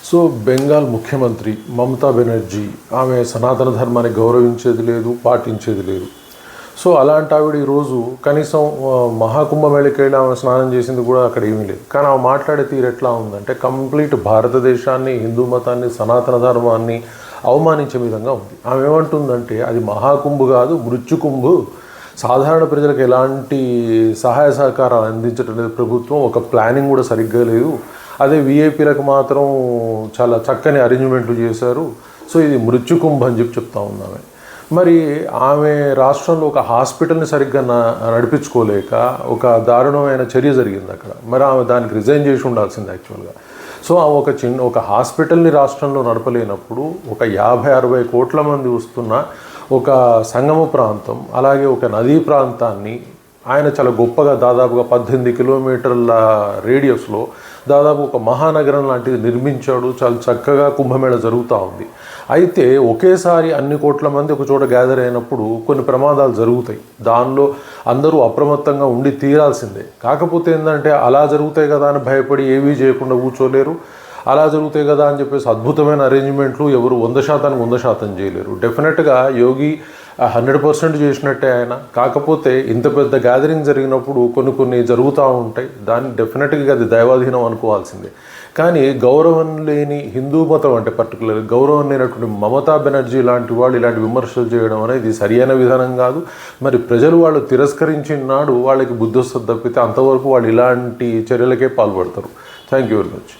So Bengal ముఖ్యమంత్రి మమతా బెనర్జీ ఆమె సనాతన ధర్మాన్ని గౌరవించేది లేదు, పాటించేది లేదు. సో అలాంటి ఆవిడ ఈరోజు కనీసం మహాకుంభమేళకి వెళ్ళి ఆమె స్నానం చేసింది కూడా అక్కడ ఏమీ లేదు. కానీ ఆమె మాట్లాడే తీరు ఎట్లా ఉందంటే కంప్లీట్ భారతదేశాన్ని, హిందూ మతాన్ని, సనాతన ధర్మాన్ని అవమానించే విధంగా ఉంది. ఆమె ఏమంటుందంటే అది మహాకుంభు కాదు, మృత్యుకుంభు. సాధారణ ప్రజలకు ఎలాంటి సహాయ సహకారాలు అందించడం లేదు ప్రభుత్వం, ఒక ప్లానింగ్ కూడా సరిగ్గా లేదు. అదే వీఐపీలకు మాత్రం చాలా చక్కని అరేంజ్మెంట్లు చేశారు. సో ఇది మృత్యుకుంభ అని చెప్తా ఉన్నామే. మరి ఆమె రాష్ట్రంలో ఒక హాస్పిటల్ని సరిగ్గా నడిపించుకోలేక ఒక దారుణమైన చర్య జరిగింది అక్కడ. మరి ఆమె దానికి రిజైన్ చేసి ఉండాల్సింది యాక్చువల్గా. సో ఆమె ఒక హాస్పిటల్ని రాష్ట్రంలో నడపలేనప్పుడు ఒక 50-60 కోట్ల మంది వస్తున్న ఒక సంగమ ప్రాంతం, అలాగే ఒక నదీ ప్రాంతాన్ని ఆయన చాలా గొప్పగా దాదాపుగా 18 కిలోమీటర్ల రేడియస్లో దాదాపు ఒక మహానగరం లాంటిది నిర్మించాడు. చాలా చక్కగా కుంభమేళ జరుగుతూ ఉంది. అయితే ఒకేసారి అన్ని కోట్ల మంది ఒక చోట గ్యాదర్ అయినప్పుడు కొన్ని ప్రమాదాలు జరుగుతాయి. దానిలో అందరూ అప్రమత్తంగా ఉండి తీరాల్సిందే. కాకపోతే ఏంటంటే అలా జరుగుతాయి కదా అని భయపడి ఏవీ చేయకుండా కూర్చోలేరు. అలా జరుగుతాయి కదా అని చెప్పేసి అద్భుతమైన అరేంజ్మెంట్లు ఎవరు 100% చేయలేరు. డెఫినెట్గా యోగి 100% చేసినట్టే ఆయన. కాకపోతే ఇంత పెద్ద గ్యాదరింగ్ జరిగినప్పుడు కొన్ని జరుగుతూ ఉంటాయి. దాన్ని డెఫినెట్గా అది దైవాధీనం అనుకోవాల్సిందే. కానీ గౌరవం లేని హిందూ మతం అంటే పర్టికులర్ గౌరవం లేనటువంటి మమతా బెనర్జీ లాంటి వాళ్ళు ఇలాంటి విమర్శలు చేయడం అనేది సరియైన విధానం కాదు. మరి ప్రజలు వాళ్ళు తిరస్కరించిన నాడు వాళ్ళకి బుద్ధి వస్తుంది తప్పితే అంతవరకు వాళ్ళు ఇలాంటి చర్యలకే పాల్పడతారు. Thank you very much.